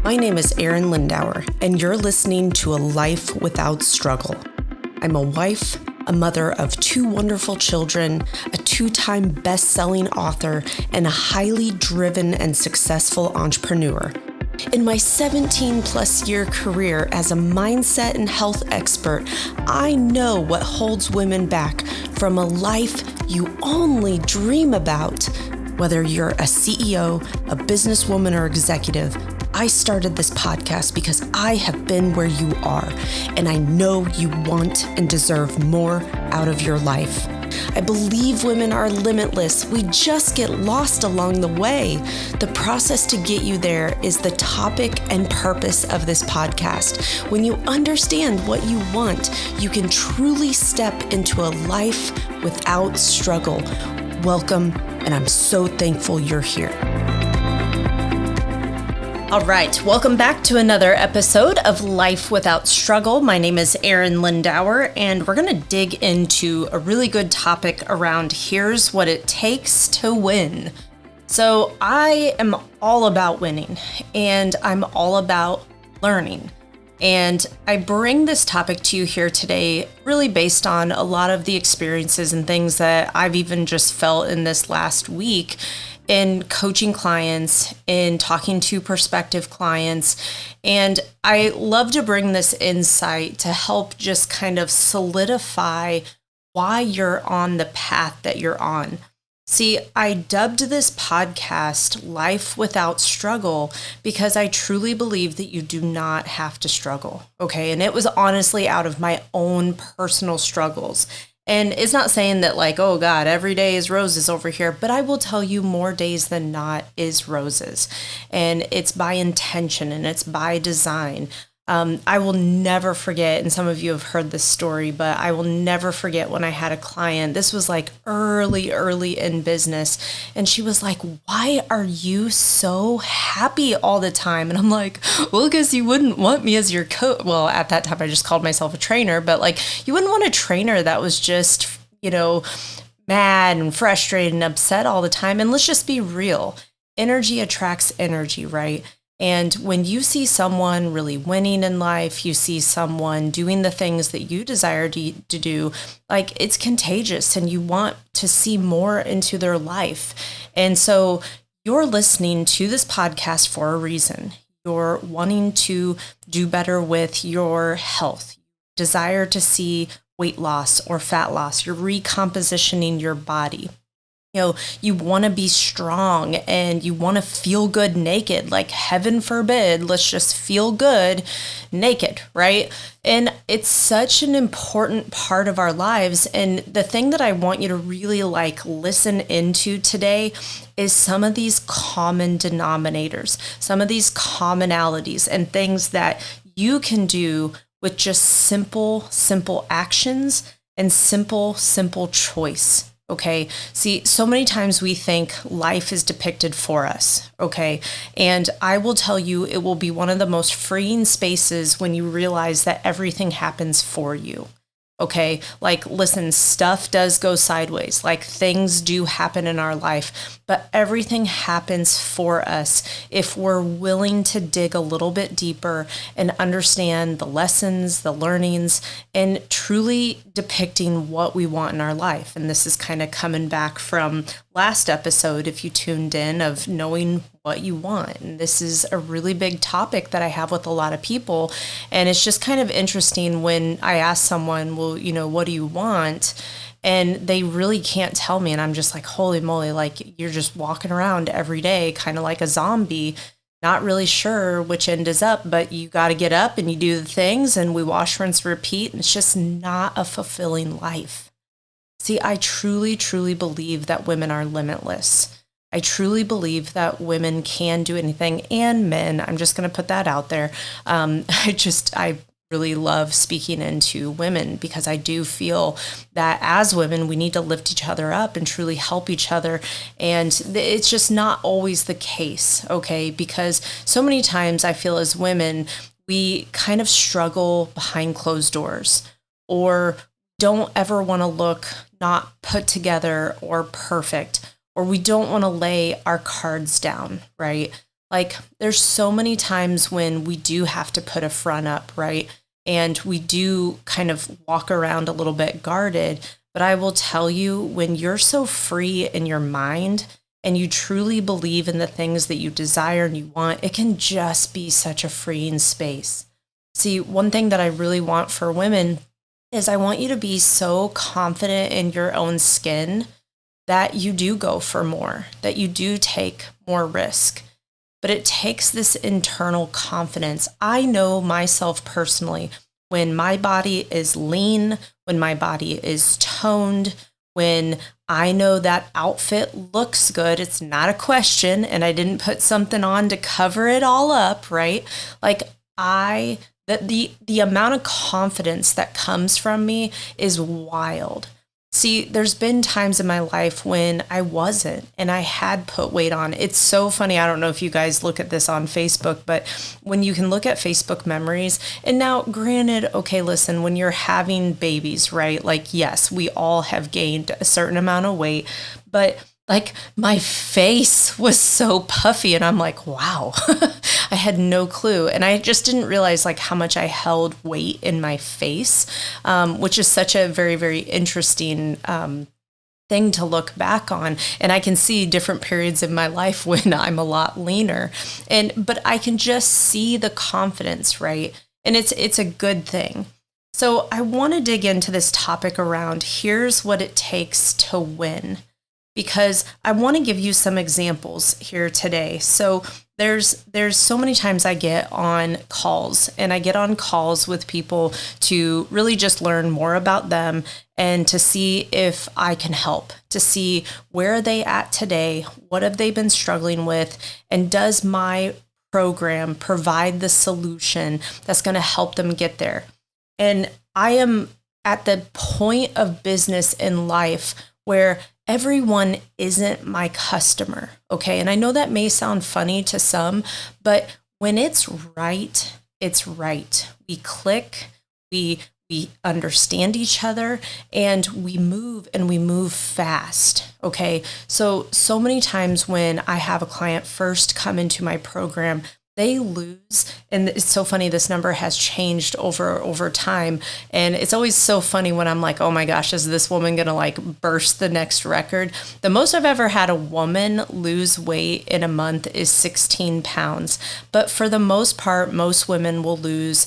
My name is Arin Lindauer, and you're listening to A Life Without Struggle. I'm a wife, a mother of 2 wonderful children, a 2-time best-selling author, and a highly driven and successful entrepreneur. In my 17-plus year career as a mindset and health expert, I know what holds women back from a life you only dream about. Whether you're a CEO, a businesswoman, or executive, I started this podcast because I have been where you are, and I know you want and deserve more out of your life. I believe women are limitless. We just get lost along the way. The process to get you there is the topic and purpose of this podcast. When you understand what you want, you can truly step into a life without struggle. Welcome, and I'm so thankful you're here. All right, welcome back to another episode of Life Without Struggle. My name is Arin Lindauer, and we're going to dig into a really good topic around here's what it takes to win. So I am all about winning, and I'm all about learning. And I bring this topic to you here today really based on a lot of the experiences and things that I've even just felt in this last week in coaching clients, in talking to prospective clients. And I love to bring this insight to help just kind of solidify why you're on the path that you're on. See, I dubbed this podcast Life Without Struggle because I truly believe that you do not have to struggle, okay? And it was honestly out of my own personal struggles. And it's not saying that like, oh God, every day is roses over here, but I will tell you more days than not is roses. And it's by intention and it's by design. I will never forget, and some of you have heard this story, but I will never forget when I had a client. This was like early in business. And she was like, why are you so happy all the time? And I'm like, well, because you wouldn't want me as your coach. Well, at that time, I just called myself a trainer, but like you wouldn't want a trainer that was just, mad and frustrated and upset all the time. And let's just be real. Energy attracts energy, right? And when you see someone really winning in life, you see someone doing the things that you desire to do, like it's contagious and you want to see more into their life. And so you're listening to this podcast for a reason. You're wanting to do better with your health, desire to see weight loss or fat loss. You're recompositioning your body. You want to be strong and you want to feel good naked, like heaven forbid, let's just feel good naked, right? And it's such an important part of our lives. And the thing that I want you to really listen into today is some of these common denominators, some of these commonalities and things that you can do with just simple actions and simple choice. Okay. See, so many times we think life is depicted for us. Okay. And I will tell you, it will be one of the most freeing spaces when you realize that everything happens for you. Okay. Like, listen, stuff does go sideways. Like things do happen in our life, but everything happens for us if we're willing to dig a little bit deeper and understand the lessons, the learnings, and truly depicting what we want in our life. And this is kind of coming back from last episode, if you tuned in, of knowing what you want. And this is a really big topic that I have with a lot of people. And it's just kind of interesting when I ask someone, well, what do you want? And they really can't tell me. And I'm just like, holy moly, like you're just walking around every day, kind of like a zombie, not really sure which end is up, but you got to get up and you do the things and we wash, rinse, repeat. And it's just not a fulfilling life. See, I truly believe that women are limitless. I truly believe that women can do anything, and men. I'm just going to put that out there. I really love speaking into women because I do feel that as women, we need to lift each other up and truly help each other. And it's just not always the case, okay? Because so many times I feel as women, we kind of struggle behind closed doors or don't ever want to look not put together or perfect, or we don't want to lay our cards down, right? Like, there's so many times when we do have to put a front up, right? And we do kind of walk around a little bit guarded. But I will tell you, when you're so free in your mind and you truly believe in the things that you desire and you want, it can just be such a freeing space. See, one thing that I really want for women is I want you to be so confident in your own skin that you do go for more, that you do take more risk. But it takes this internal confidence. I know myself personally, when my body is lean, when my body is toned, when I know that outfit looks good, it's not a question, and I didn't put something on to cover it all up, right? Like the amount of confidence that comes from me is wild. See, there's been times in my life when I wasn't, and I had put weight on. It's so funny. I don't know if you guys look at this on Facebook, but when you can look at Facebook memories, and now granted, okay, listen, when you're having babies, right? Like, yes, we all have gained a certain amount of weight, but like my face was so puffy and I'm like, wow, I had no clue. And I just didn't realize like how much I held weight in my face, which is such a very, very interesting thing to look back on. And I can see different periods in my life when I'm a lot leaner, but I can just see the confidence, right? And it's a good thing. So I want to dig into this topic around here's what it takes to win, because I want to give you some examples here today. So there's so many times I get on calls, and I get on calls with people to really just learn more about them and to see if I can help, to see where are they at today, what have they been struggling with, and does my program provide the solution that's going to help them get there. And I am at the point of business in life where everyone isn't my customer, okay? And I know that may sound funny to some, but when it's right, it's right. We click, we understand each other, and we move fast, okay? So many times when I have a client first come into my program, they lose, and it's so funny, this number has changed over time, and it's always so funny when I'm like, oh my gosh, is this woman gonna like burst the next record? The most I've ever had a woman lose weight in a month is 16 pounds, but for the most part, most women will lose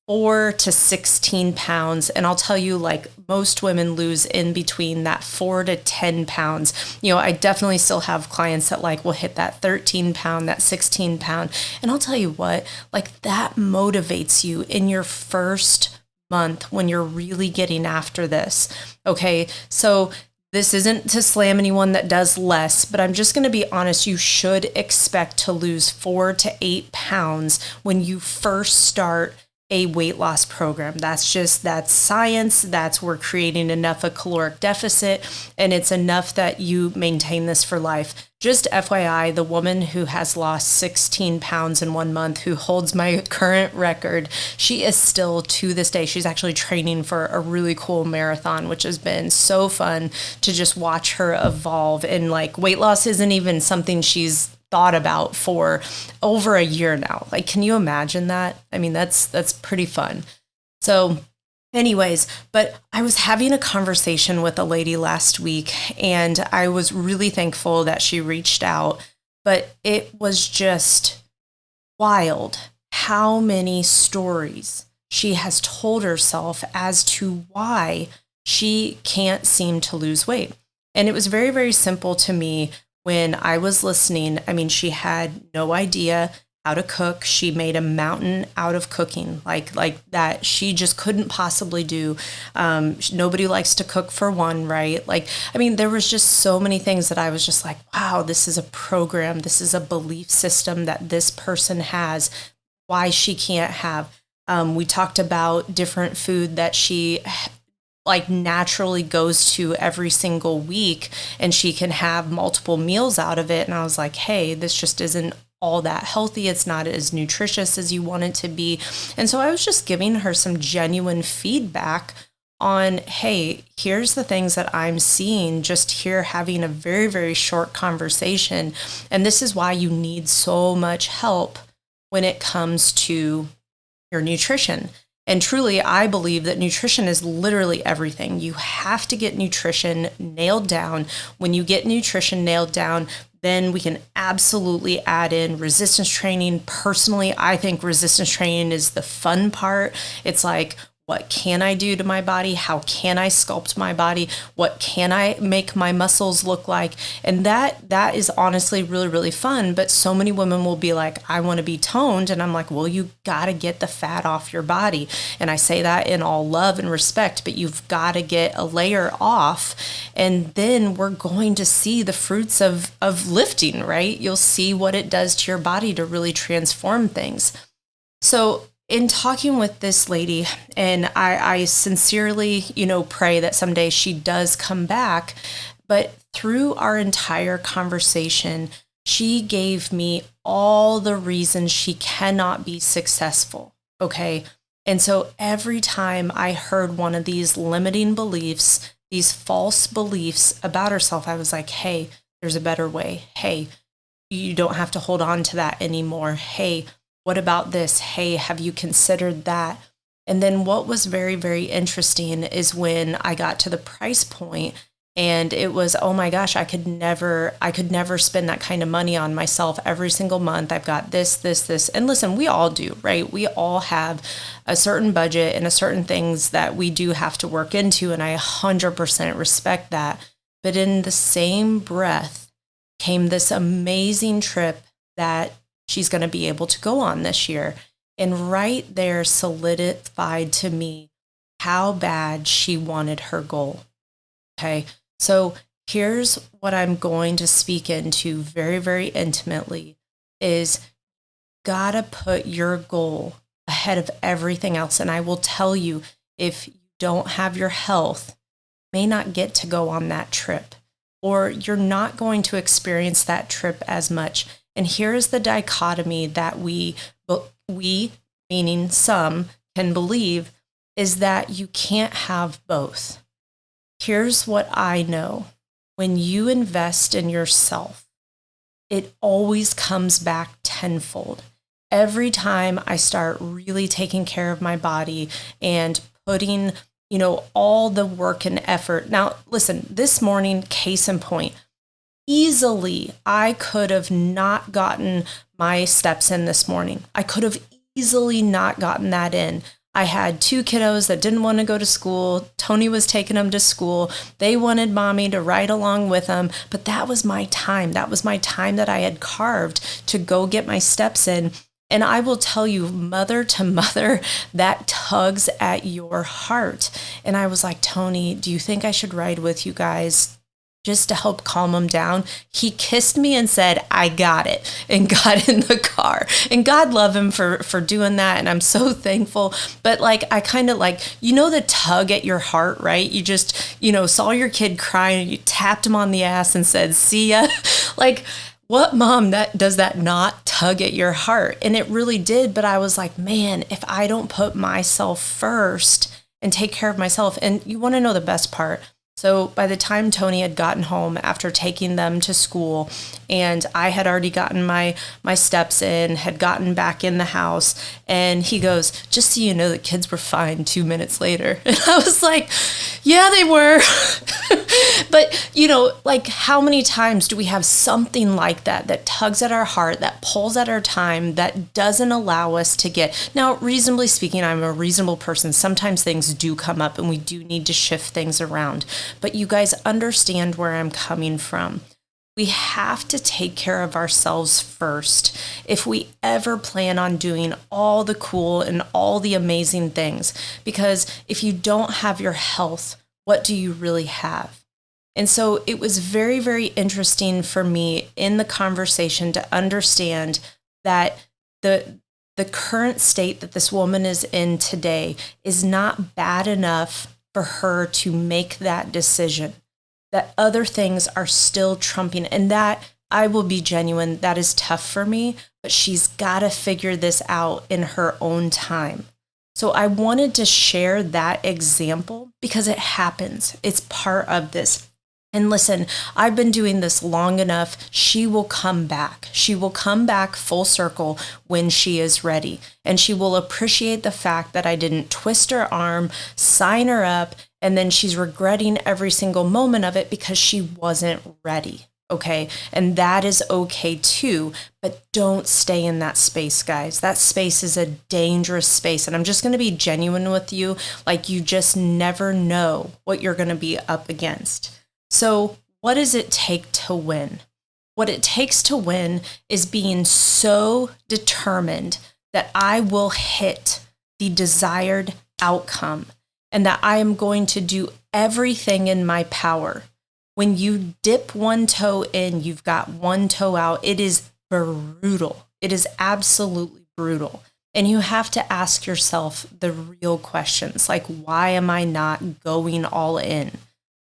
4 to 16 pounds. And I'll tell you, like, most women lose in between that 4 to 10 pounds. You know, I definitely still have clients that like will hit that 13 pound, that 16 pound. And I'll tell you what, like that motivates you in your first month when you're really getting after this. Okay. So this isn't to slam anyone that does less, but I'm just going to be honest. You should expect to lose 4 to 8 pounds when you first start a weight loss program. That's science. We're creating enough a caloric deficit, and it's enough that you maintain this for life. Just FYI, the woman who has lost 16 pounds in 1 month, who holds my current record, she is still to this day, she's actually training for a really cool marathon, which has been so fun to just watch her evolve. And like weight loss isn't even something she's thought about for over a year now. Like, can you imagine that? I mean, that's pretty fun. So anyways, but I was having a conversation with a lady last week, and I was really thankful that she reached out, but it was just wild how many stories she has told herself as to why she can't seem to lose weight. And it was very, very simple to me. When I was listening, I mean, she had no idea how to cook. She made a mountain out of cooking, like that she just couldn't possibly do. Nobody likes to cook, for one, right? Like, I mean, there was just so many things that I was just like, wow, this is a program. This is a belief system that this person has, why she can't have. We talked about different food that she like naturally goes to every single week, and she can have multiple meals out of it. And I was like, hey, this just isn't all that healthy. It's not as nutritious as you want it to be. And so I was just giving her some genuine feedback on, hey, here's the things that I'm seeing just here having a very, very short conversation. And this is why you need so much help when it comes to your nutrition. And truly, I believe that nutrition is literally everything. You have to get nutrition nailed down. When you get nutrition nailed down, then we can absolutely add in resistance training. Personally, I think resistance training is the fun part. It's like, what can I do to my body? How can I sculpt my body? What can I make my muscles look like? And that is honestly really, really fun. But so many women will be like, I want to be toned. And I'm like, well, you got to get the fat off your body. And I say that in all love and respect, but you've got to get a layer off. And then we're going to see the fruits of lifting, right? You'll see what it does to your body to really transform things. So in talking with this lady, and I sincerely, pray that someday she does come back, but through our entire conversation, she gave me all the reasons she cannot be successful, okay? And so every time I heard one of these limiting beliefs, these false beliefs about herself, I was like, hey, there's a better way. Hey, you don't have to hold on to that anymore. Hey, what about this? Hey, have you considered that? And then what was very, very interesting is when I got to the price point and it was, oh my gosh, I could never spend that kind of money on myself every single month. I've got this. And listen, we all do, right? We all have a certain budget and a certain things that we do have to work into. And I 100% respect that. But in the same breath came this amazing trip that she's going to be able to go on this year. And right there solidified to me how bad she wanted her goal. Okay. So here's what I'm going to speak into very, very intimately is gotta put your goal ahead of everything else. And I will tell you, if you don't have your health, you may not get to go on that trip, or you're not going to experience that trip as much. And here is the dichotomy that we, meaning some, can believe, is that you can't have both. Here's what I know. When you invest in yourself, it always comes back tenfold. Every time I start really taking care of my body and putting, all the work and effort. Now, listen, this morning, case in point, easily, I could have not gotten my steps in this morning. I could have easily not gotten that in. I had 2 kiddos that didn't want to go to school. Tony was taking them to school. They wanted mommy to ride along with them, but that was my time. That was my time that I had carved to go get my steps in. And I will tell you, mother to mother, that tugs at your heart. And I was like, Tony, do you think I should ride with you guys just to help calm him down? He kissed me and said, I got it, and got in the car. And God love him for doing that. And I'm so thankful. But I kind of the tug at your heart, right? You just, saw your kid crying, you tapped him on the ass and said, see ya. What mom does that not tug at your heart? And it really did. But I was like, man, if I don't put myself first and take care of myself, and you want to know the best part. So by the time Tony had gotten home after taking them to school, and I had already gotten my steps in, had gotten back in the house, and he goes, just so you know, the kids were fine 2 minutes later. And I was like, yeah, they were. But, how many times do we have something like that tugs at our heart, that pulls at our time, that doesn't allow us to get... Now, reasonably speaking, I'm a reasonable person. Sometimes things do come up and we do need to shift things around. But you guys understand where I'm coming from. We have to take care of ourselves first if we ever plan on doing all the cool and all the amazing things. Because if you don't have your health, what do you really have? And so it was very, very interesting for me in the conversation to understand that the current state that this woman is in today is not bad enough for her to make that decision, that other things are still trumping. And that, I will be genuine, that is tough for me, but she's got to figure this out in her own time. So I wanted to share that example because it happens. It's part of this. And listen, I've been doing this long enough. She will come back. She will come back full circle when she is ready. And she will appreciate the fact that I didn't twist her arm, sign her up, and then she's regretting every single moment of it because she wasn't ready. Okay. And that is okay too, but don't stay in that space, guys. That space is a dangerous space. And I'm just going to be genuine with you. Like, you just never know what you're going to be up against. So what does it take to win? What it takes to win is being so determined that I will hit the desired outcome and that I am going to do everything in my power. When you dip one toe in, you've got one toe out. It is brutal. It is absolutely brutal. And you have to ask yourself the real questions, like, why am I not going all in?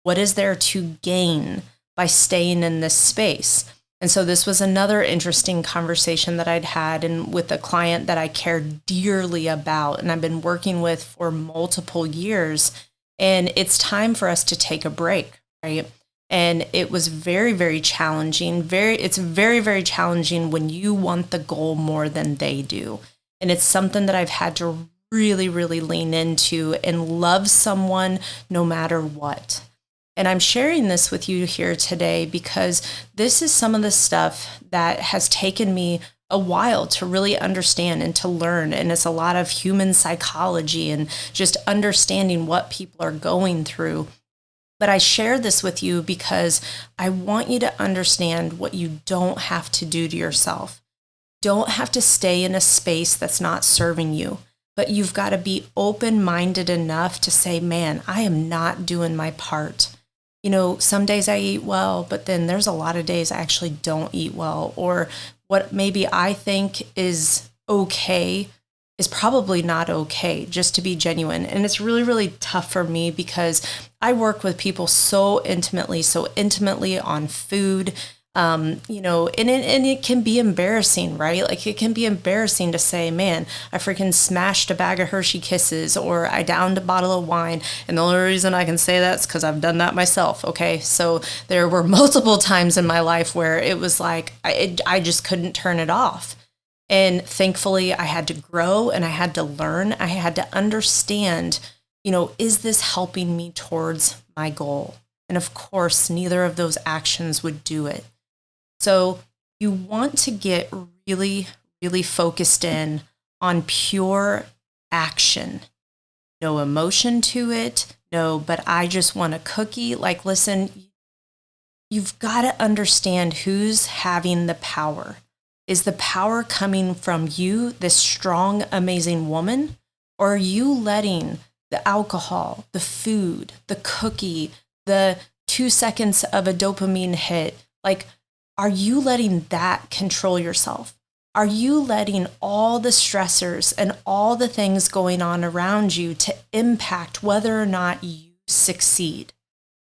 What is there to gain by staying in this space? And so this was another interesting conversation that I'd had and with a client that I care dearly about and I've been working with for multiple years. And it's time for us to take a break, right? And it was very, very challenging. It's very, very challenging when you want the goal more than they do. And it's something that I've had to really, really lean into and love someone no matter what. And I'm sharing this with you here today because this is some of the stuff that has taken me a while to really understand and to learn. And it's a lot of human psychology and just understanding what people are going through. But I share this with you because I want you to understand what you don't have to do to yourself. Don't have to stay in a space that's not serving you. But you've got to be open-minded enough to say, man, I am not doing my part. You know, some days I eat well, but then there's a lot of days I actually don't eat well. Or what maybe I think is okay is probably not okay, just to be genuine. And it's really, really tough for me because I work with people so intimately on food. You know, and it can be embarrassing, right? Like, it can be embarrassing to say, man, I freaking smashed a bag of Hershey Kisses or I downed a bottle of wine. And the only reason I can say that is because I've done that myself. Okay. So there were multiple times in my life where it was like, I just couldn't turn it off. And thankfully I had to grow and I had to learn. I had to understand, you know, is this helping me towards my goal? And of course, neither of those actions would do it. So you want to get really, really focused in on pure action. No emotion to it. No, but I just want a cookie. Like, listen, you've got to understand who's having the power. Is the power coming from you, this strong, amazing woman? Or are you letting the alcohol, the food, the cookie, the 2 seconds of a dopamine hit, like, are you letting that control yourself? Are you letting all the stressors and all the things going on around you to impact whether or not you succeed?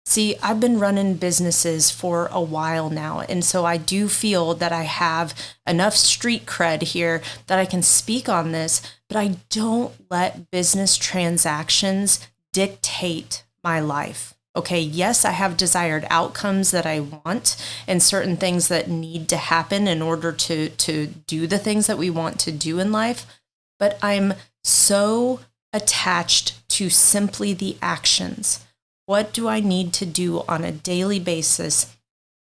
See, I've been running businesses for a while now, and so I do feel that I have enough street cred here that I can speak on this, but I don't let business transactions dictate my life. Okay, yes, I have desired outcomes that I want and certain things that need to happen in order to do the things that we want to do in life, but I'm so attached to simply the actions. What do I need to do on a daily basis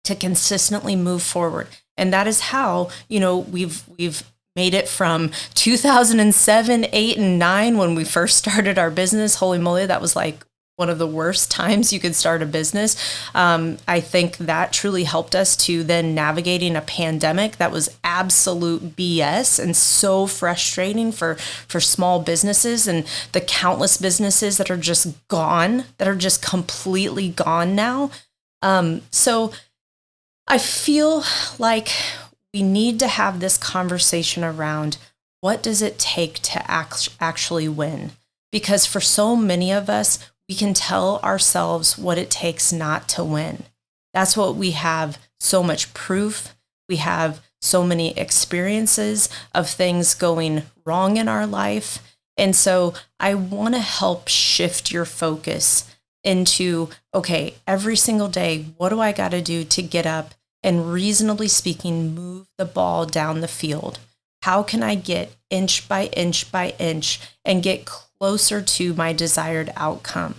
to consistently move forward? And that is how, you know, we've made it from 2007, 8, and 9 when we first started our business. Holy moly, that was like one of the worst times you could start a business. I think that truly helped us to then navigating a pandemic that was absolute BS and so frustrating for small businesses and the countless businesses that are just gone, that are just completely gone now. So I feel like we need to have this conversation around what does it take to actually win? Because for so many of us, we can tell ourselves what it takes not to win. That's what we have so much proof. We have so many experiences of things going wrong in our life. And so I want to help shift your focus into, okay, every single day, what do I got to do to get up and reasonably speaking, move the ball down the field? How can I get inch by inch by inch and get closer to my desired outcome?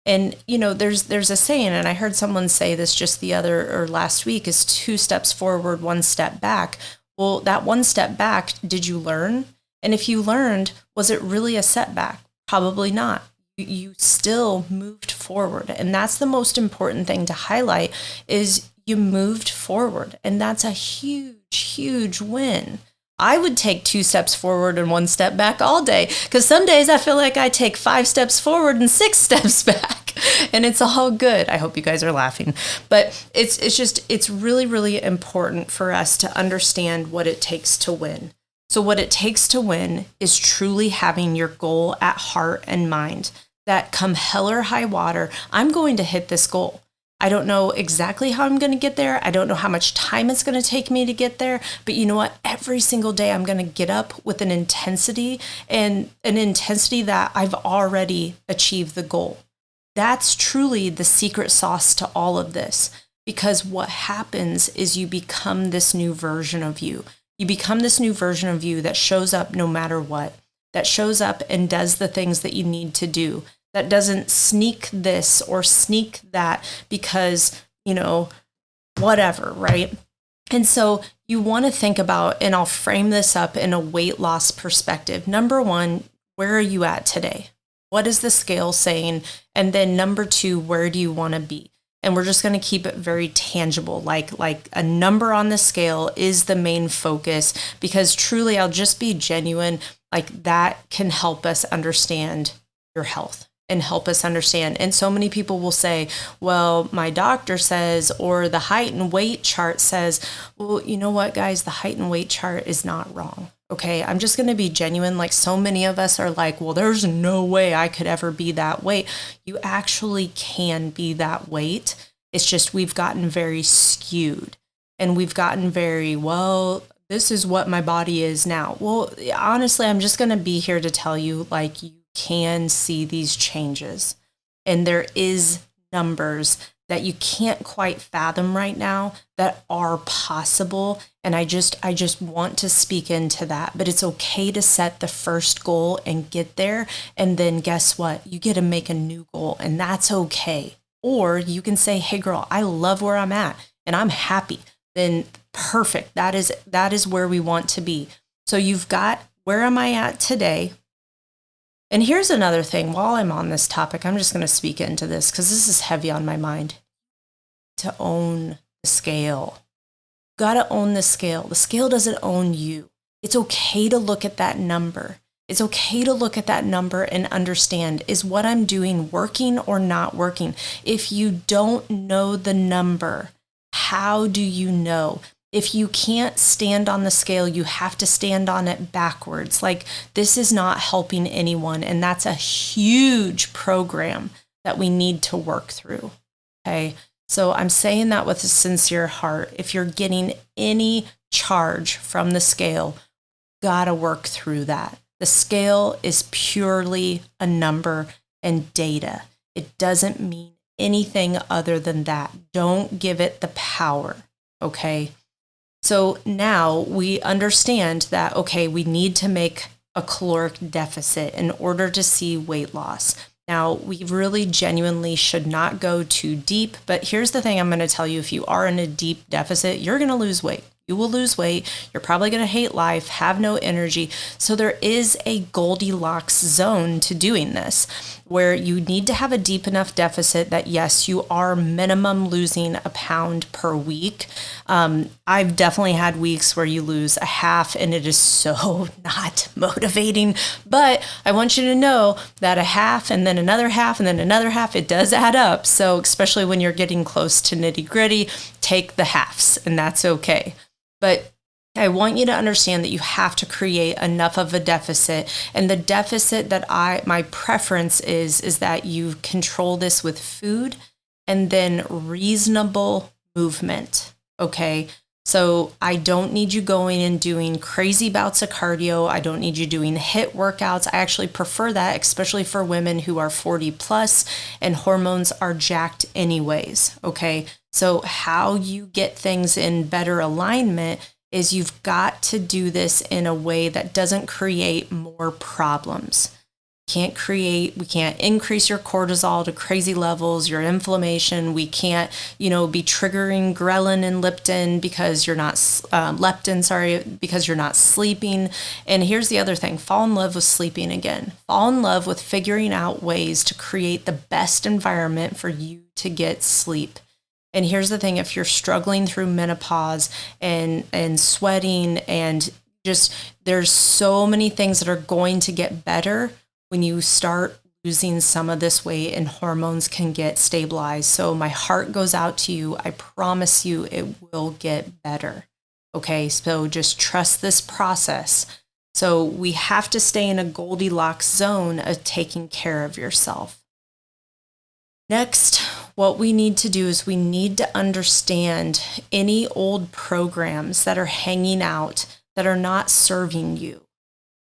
And, there's a saying, and I heard someone say this just the other or last week, is 2 steps forward, 1 step back. Well, that 1 step back, did you learn? And if you learned, was it really a setback? Probably not. You still moved forward. And that's the most important thing to highlight, is you moved forward. And that's a huge, huge win. I would take 2 steps forward and 1 step back all day, because some days I feel like I take 5 steps forward and 6 steps back, and it's all good. I hope you guys are laughing, but it's really, really important for us to understand what it takes to win. So what it takes to win is truly having your goal at heart and mind, that come hell or high water, I'm going to hit this goal. I don't know exactly how I'm going to get there. I don't know how much time it's going to take me to get there. But you know what? Every single day I'm going to get up with an intensity that I've already achieved the goal. That's truly the secret sauce to all of this. Because what happens is you become this new version of you. You become this new version of you that shows up no matter what, that shows up and does the things that you need to do, that doesn't sneak this or sneak that because, whatever, right? And so you want to think about, and I'll frame this up in a weight loss perspective. Number 1, where are you at today? What is the scale saying? And then number 2, where do you want to be? And we're just going to keep it very tangible, like a number on the scale is the main focus, because truly, I'll just be genuine, like that can help us understand your health and help us understand. And so many people will say, well, my doctor says, or the height and weight chart says, well, you know what, guys, the height and weight chart is not wrong. Okay, I'm just going to be genuine. Like so many of us are like, well, there's no way I could ever be that weight. You actually can be that weight. It's just we've gotten very skewed and we've gotten very, well, this is what my body is now. Well, honestly, I'm just going to be here to tell you, like, you can see these changes. And there is numbers that you can't quite fathom right now that are possible. And I just want to speak into that. But it's okay to set the first goal and get there. And then guess what? You get to make a new goal, and that's okay. Or you can say, hey girl, I love where I'm at and I'm happy. Then perfect. That is where we want to be. So you've got, where am I at today? And here's another thing. While I'm on this topic, I'm just going to speak into this because this is heavy on my mind. To own the scale. Got to own the scale. The scale doesn't own you. It's okay to look at that number. It's okay to look at that number and understand, is what I'm doing working or not working? If you don't know the number, how do you know? If you can't stand on the scale, you have to stand on it backwards. Like, this is not helping anyone. And that's a huge program that we need to work through. Okay. So I'm saying that with a sincere heart. If you're getting any charge from the scale, gotta work through that. The scale is purely a number and data. It doesn't mean anything other than that. Don't give it the power. Okay. So now we understand that, okay, we need to make a caloric deficit in order to see weight loss. Now, we really genuinely should not go too deep, but here's the thing I'm going to tell you. If you are in a deep deficit, you're going to lose weight. You will lose weight. You're probably going to hate life, have no energy. So there is a Goldilocks zone to doing this, where you need to have a deep enough deficit that, yes, you are minimum losing a pound per week. I've definitely had weeks where you lose a half, and it is so not motivating. But I want you to know that a half and then another half and then another half, it does add up. So especially when you're getting close to nitty gritty, take the halves, and that's okay. But I want you to understand that you have to create enough of a deficit. And the deficit that my preference is that you control this with food and then reasonable movement. Okay. So I don't need you going and doing crazy bouts of cardio. I don't need you doing HIIT workouts. I actually prefer that, especially for women who are 40 plus and hormones are jacked anyways. Okay. So how you get things in better alignment is you've got to do this in a way that doesn't create more problems. We can't increase your cortisol to crazy levels, your inflammation. We can't, be triggering ghrelin and leptin because you're not, because you're not sleeping. And here's the other thing, fall in love with sleeping again. Fall in love with figuring out ways to create the best environment for you to get sleep. And here's the thing, if you're struggling through menopause and sweating and just, there's so many things that are going to get better when you start losing some of this weight and hormones can get stabilized. So my heart goes out to you. I promise you it will get better. Okay, so just trust this process. So we have to stay in a Goldilocks zone of taking care of yourself. Next, what we need to do is we need to understand any old programs that are hanging out that are not serving you.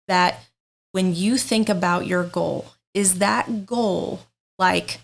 That when you think about your goal, is that goal like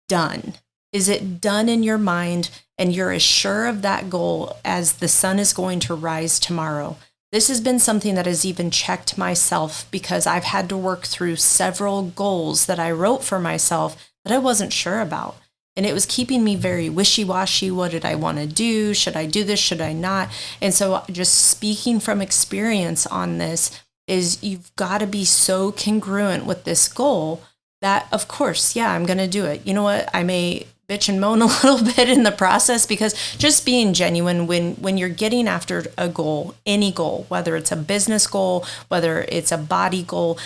done? Is it done in your mind and you're as sure of that goal as the sun is going to rise tomorrow? This has been something that has even checked myself because I've had to work through several goals that I wrote for myself that I wasn't sure about. And it was keeping me very wishy-washy. What did I want to do? Should I do this? Should I not? And so just speaking from experience on this is you've got to be so congruent with this goal that, of course, yeah, I'm going to do it. You know what? I may bitch and moan a little bit in the process because just being genuine when you're getting after a goal, any goal, whether it's a business goal, whether it's a body goal,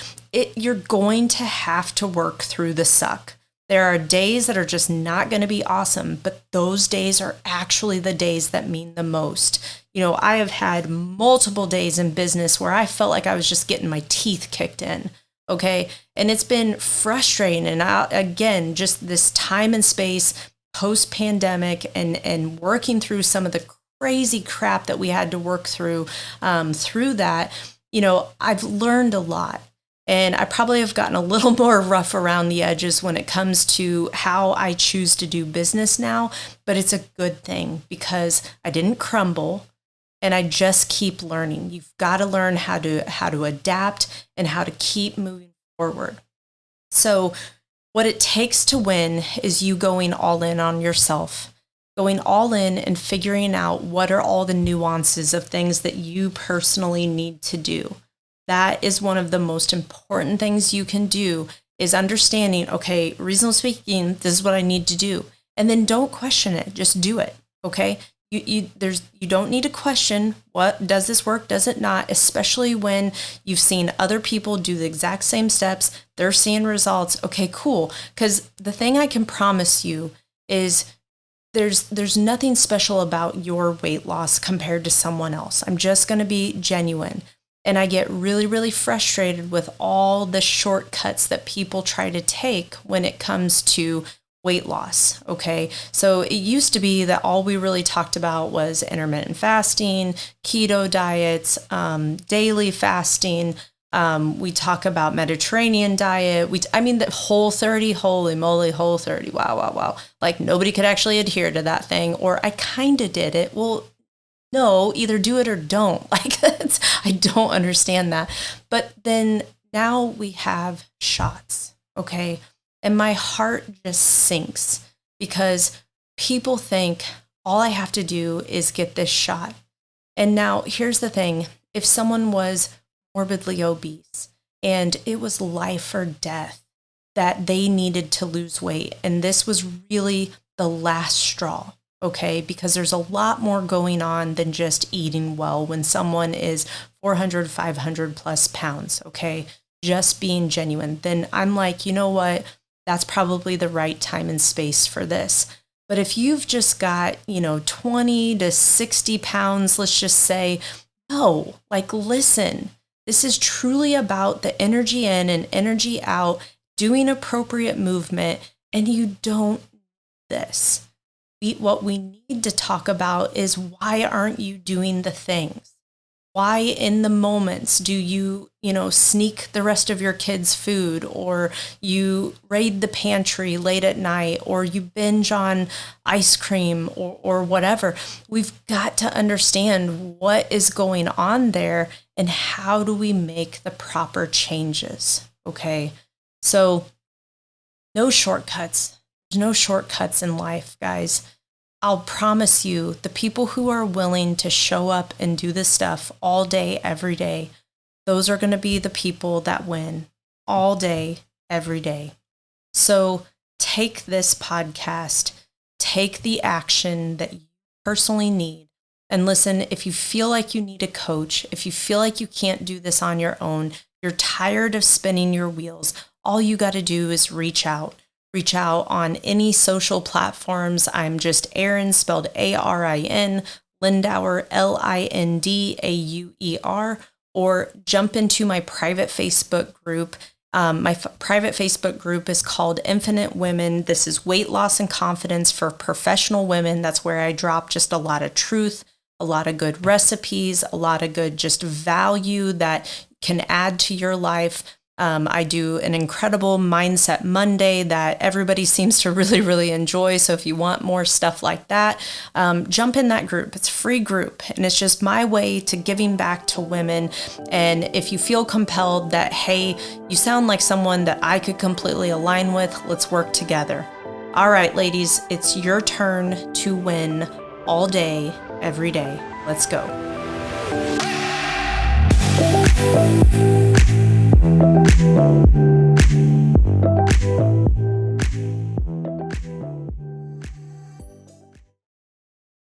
you're going to have to work through the suck. There are days that are just not going to be awesome, but those days are actually the days that mean the most. I have had multiple days in business where I felt like I was just getting my teeth kicked in. Okay. And it's been frustrating. And again, just this time and space post pandemic and working through some of the crazy crap that we had to work through that, I've learned a lot. And I probably have gotten a little more rough around the edges when it comes to how I choose to do business now, but it's a good thing because I didn't crumble and I just keep learning. You've got to learn how to adapt and how to keep moving forward. So what it takes to win is you going all in on yourself, going all in and figuring out what are all the nuances of things that you personally need to do. That is one of the most important things you can do is understanding, okay, reasonably speaking, this is what I need to do. And then don't question it, just do it. Okay. You don't need to question what does this work, does it not, especially when you've seen other people do the exact same steps, they're seeing results. Okay, cool. Because the thing I can promise you is there's nothing special about your weight loss compared to someone else. I'm just going to be genuine. And I get really, really frustrated with all the shortcuts that people try to take when it comes to weight loss. Okay. So it used to be that all we really talked about was intermittent fasting, keto diets, daily fasting. We talk about Mediterranean diet. The Whole30, holy moly, Whole30. Wow. Like nobody could actually adhere to that thing. Or I kind of did it. Well, no, either do it or don't. I don't understand that. But then now we have shots, okay? And my heart just sinks because people think all I have to do is get this shot. And now here's the thing. If someone was morbidly obese and it was life or death that they needed to lose weight, and this was really the last straw, okay, because there's a lot more going on than just eating well when someone is 400, 500 plus pounds, okay, just being genuine, then I'm like, you know what, that's probably the right time and space for this. But if you've just got, 20 to 60 pounds, let's just say, no, listen, this is truly about the energy in and energy out, doing appropriate movement, and you don't need this. what we need to talk about is, why aren't you doing the things? Why in the moments do you, sneak the rest of your kids' food, or you raid the pantry late at night, or you binge on ice cream or whatever? We've got to understand what is going on there and how do we make the proper changes, okay? So no shortcuts. There's no shortcuts in life, guys. I'll promise you, the people who are willing to show up and do this stuff all day, every day, those are going to be the people that win all day, every day. So take this podcast, take the action that you personally need. And listen, if you feel like you need a coach, if you feel like you can't do this on your own, you're tired of spinning your wheels, all you got to do is reach out. Reach out on any social platforms. I'm just Arin, spelled Arin, Lindauer, Lindauer, or jump into my private Facebook group. My private Facebook group is called Infinite Women. This is weight loss and confidence for professional women. That's where I drop just a lot of truth, a lot of good recipes, a lot of good just value that can add to your life. I do an incredible Mindset Monday that everybody seems to really, really enjoy. So if you want more stuff like that, jump in that group. It's a free group, and it's just my way to giving back to women. And if you feel compelled that, hey, you sound like someone that I could completely align with, let's work together. All right, ladies, it's your turn to win all day, every day. Let's go.